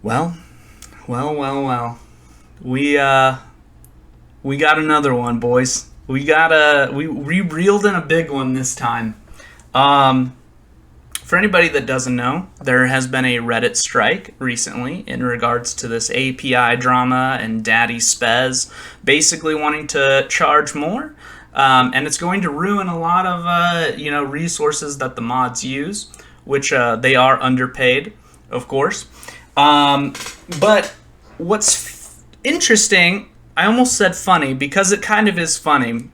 Well, well. We we got another one, boys. We reeled in a big one this time. Um, for anybody that doesn't know, there has been a Reddit strike recently in regards to this API drama and Daddy Spez basically wanting to charge more, and it's going to ruin a lot of resources that the mods use, which they are underpaid, of course. Um, but what's interesting, I almost said funny because it kind of is funny,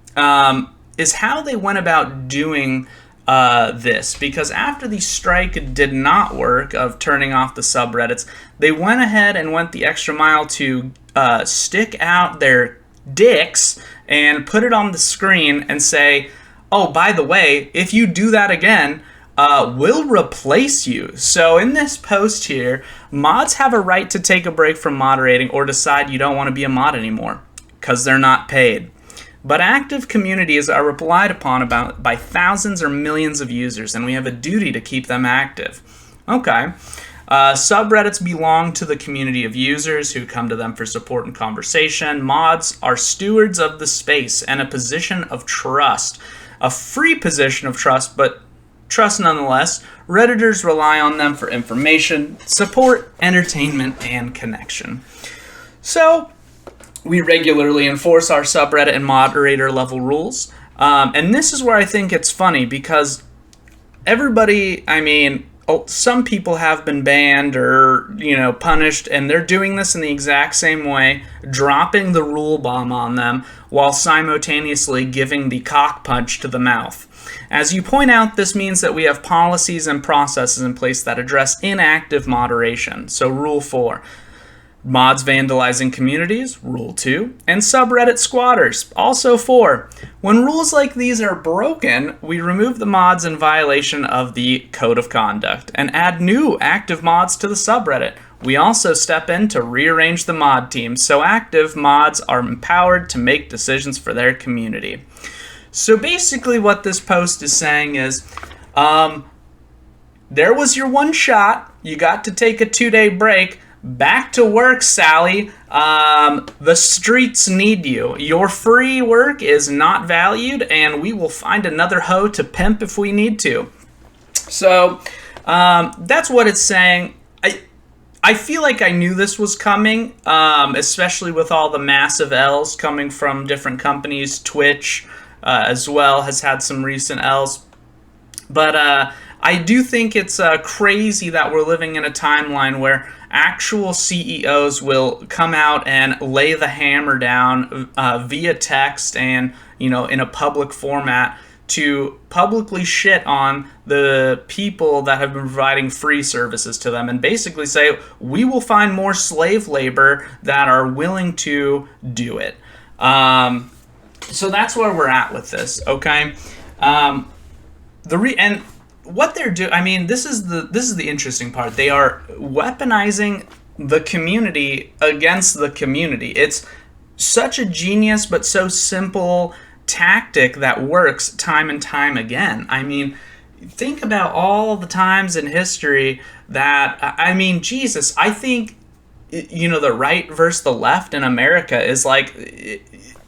is how they went about doing this. Because after the strike did not work of turning off the subreddits, they went ahead and went the extra mile to stick out their dicks and put it on the screen and say, oh, by the way, if you do that again, will replace you. So in this post here, mods have a right to take a break from moderating or decide you don't want to be a mod anymore because they're not paid. But active communities are relied upon by thousands or millions of users, and we have a duty to keep them active. Okay. Subreddits belong to the community of users who come to them for support and conversation. Mods are stewards of the space and a position of trust. A free position of trust, but trust nonetheless. Redditors rely on them for information, support, entertainment, and connection. So, we regularly enforce our subreddit and moderator level rules. And this is where I think it's funny because some people have been banned or, punished, and they're doing this in the exact same way, dropping the rule bomb on them while simultaneously giving the cock punch to the mouth. As you point out, this means that we have policies and processes in place that address inactive moderation. So Rule 4. Mods vandalizing communities, Rule 2, and subreddit squatters, also 4. When rules like these are broken, we remove the mods in violation of the Code of Conduct and add new active mods to the subreddit. We also step in to rearrange the mod team so active mods are empowered to make decisions for their community. So basically what this post is saying is, there was your one shot, you got to take a 2-day break. Back to work, Sally. The streets need you. Your free work is not valued, and we will find another hoe to pimp if we need to. So, that's what it's saying. I feel like I knew this was coming, especially with all the massive L's coming from different companies. Twitch, as well, has had some recent L's. But I do think it's crazy that we're living in a timeline where actual CEOs will come out and lay the hammer down via text and, in a public format to publicly shit on the people that have been providing free services to them and basically say, we will find more slave labor that are willing to do it. So that's where we're at with this, okay? And what they're doing, this is the interesting part. They are weaponizing the community against the community. It's such a genius but so simple tactic that works time and time again. Think about all the times in history that, Jesus, I think, the right versus the left in America is like,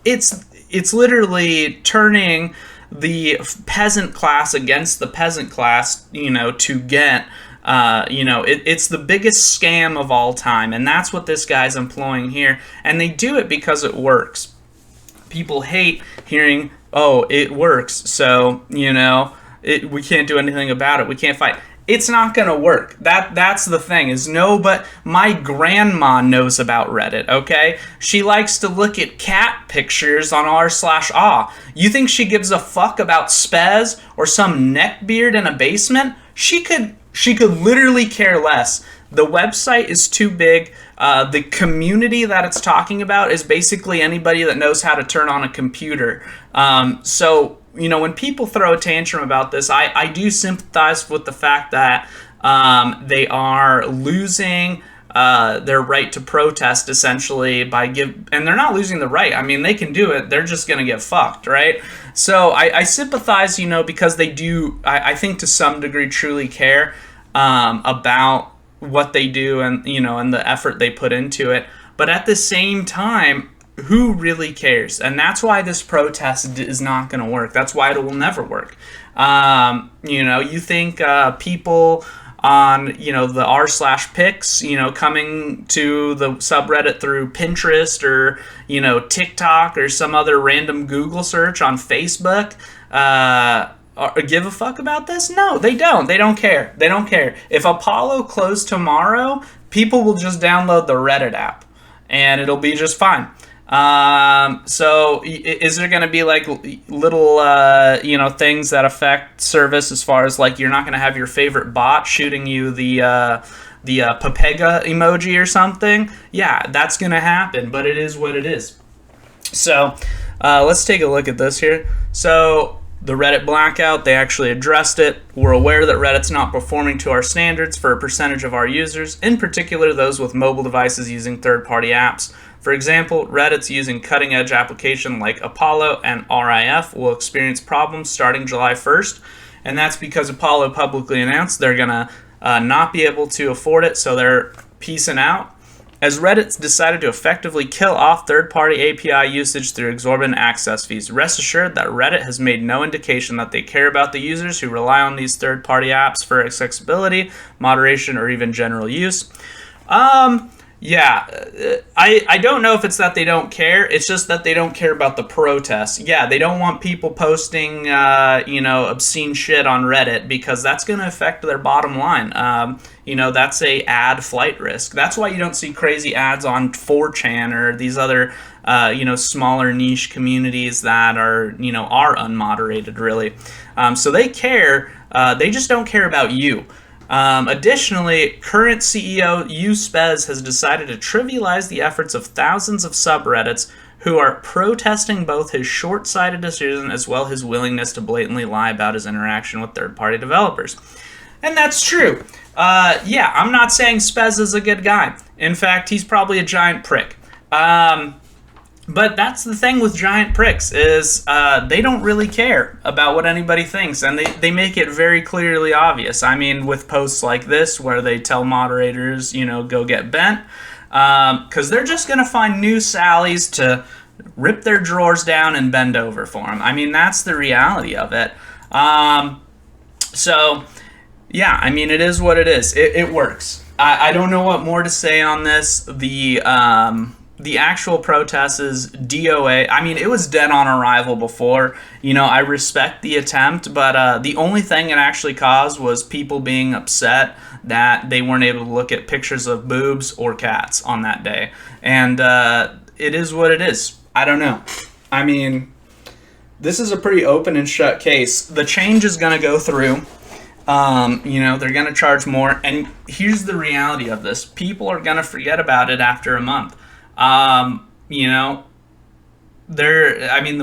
it's literally turning the peasant class against the peasant class, to get, it's the biggest scam of all time. And that's what this guy's employing here. And they do it because it works. People hate hearing, oh, it works. So, we can't do anything about it. We can't fight. It's not going to work. That's the thing but my grandma knows about Reddit, okay? She likes to look at cat pictures on r/ah. You think she gives a fuck about Spez or some neckbeard in a basement? She could literally care less. The website is too big. The community that it's talking about is basically anybody that knows how to turn on a computer. So when people throw a tantrum about this, I do sympathize with the fact that they are losing their right to protest, essentially, and they're not losing the right. They can do it. They're just going to get fucked, right? So I sympathize, because they do, I think to some degree, truly care about what they do and and the effort they put into it. But at the same time, who really cares? And that's why this protest is not going to work. That's why it will never work. You think people on the r/pics coming to the subreddit through Pinterest or TikTok or some other random Google search on Facebook give a fuck about this? No, they don't. They don't care. They don't care. If Apollo closed tomorrow, people will just download the Reddit app and it'll be just fine. So is there going to be like little things that affect service, as far as like you're not going to have your favorite bot shooting you the Papega emoji or something? Yeah, that's going to happen, but it is what it is. So let's take a look at this here. So the Reddit Blackout, they actually addressed it. We're aware that Reddit's not performing to our standards for a percentage of our users, in particular those with mobile devices using third-party apps. For example, Reddit's using cutting-edge applications like Apollo and RIF will experience problems starting July 1st, and that's because Apollo publicly announced they're going to not be able to afford it, so they're peacing out. As Reddit's decided to effectively kill off third-party API usage through exorbitant access fees, rest assured that Reddit has made no indication that they care about the users who rely on these third-party apps for accessibility, moderation, or even general use. I don't know if it's that they don't care. It's just that they don't care about the protests. Yeah, they don't want people posting, obscene shit on Reddit because that's going to affect their bottom line. That's a ad flight risk. That's why you don't see crazy ads on 4chan or these other, smaller niche communities that are unmoderated, really. So they care. They just don't care about you. Additionally, current CEO Spez has decided to trivialize the efforts of thousands of subreddits who are protesting both his short-sighted decision as well as his willingness to blatantly lie about his interaction with third-party developers. And that's true. I'm not saying Spez is a good guy. In fact, he's probably a giant prick. But that's the thing with giant pricks is they don't really care about what anybody thinks, and they make it very clearly obvious. I mean, with posts like this where they tell moderators, go get bent, because they're just going to find new sallies to rip their drawers down and bend over for them. I mean, that's the reality of it. It is what it is. It works. I don't know what more to say on this. The actual protest is DOA. I mean, it was dead on arrival before. I respect the attempt, but the only thing it actually caused was people being upset that they weren't able to look at pictures of boobs or cats on that day. And it is what it is. I don't know. I mean, this is a pretty open and shut case. The change is going to go through. They're going to charge more. And here's the reality of this. People are going to forget about it after a month. The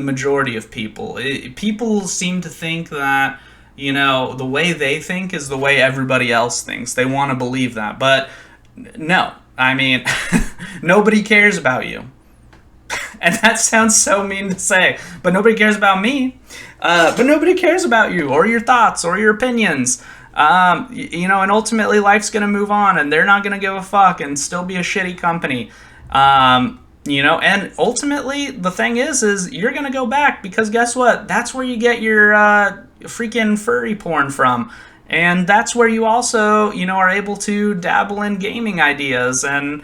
majority of people seem to think that, the way they think is the way everybody else thinks. They want to believe that, but no, nobody cares about you. And that sounds so mean to say, but nobody cares about me. But nobody cares about you or your thoughts or your opinions. And ultimately life's going to move on and they're not going to give a fuck and still be a shitty company. And ultimately the thing is you're going to go back because guess what? That's where you get your freaking furry porn from. And that's where you also, are able to dabble in gaming ideas. And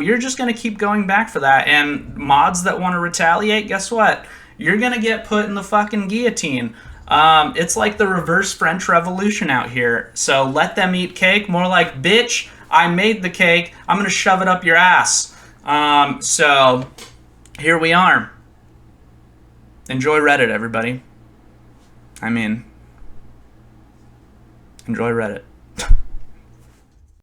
you're just going to keep going back for that. And mods that want to retaliate, guess what? You're going to get put in the fucking guillotine. It's like the reverse French Revolution out here. So let them eat cake. More like, bitch, I made the cake. I'm going to shove it up your ass. So here we are. Enjoy Reddit, everybody. Enjoy Reddit.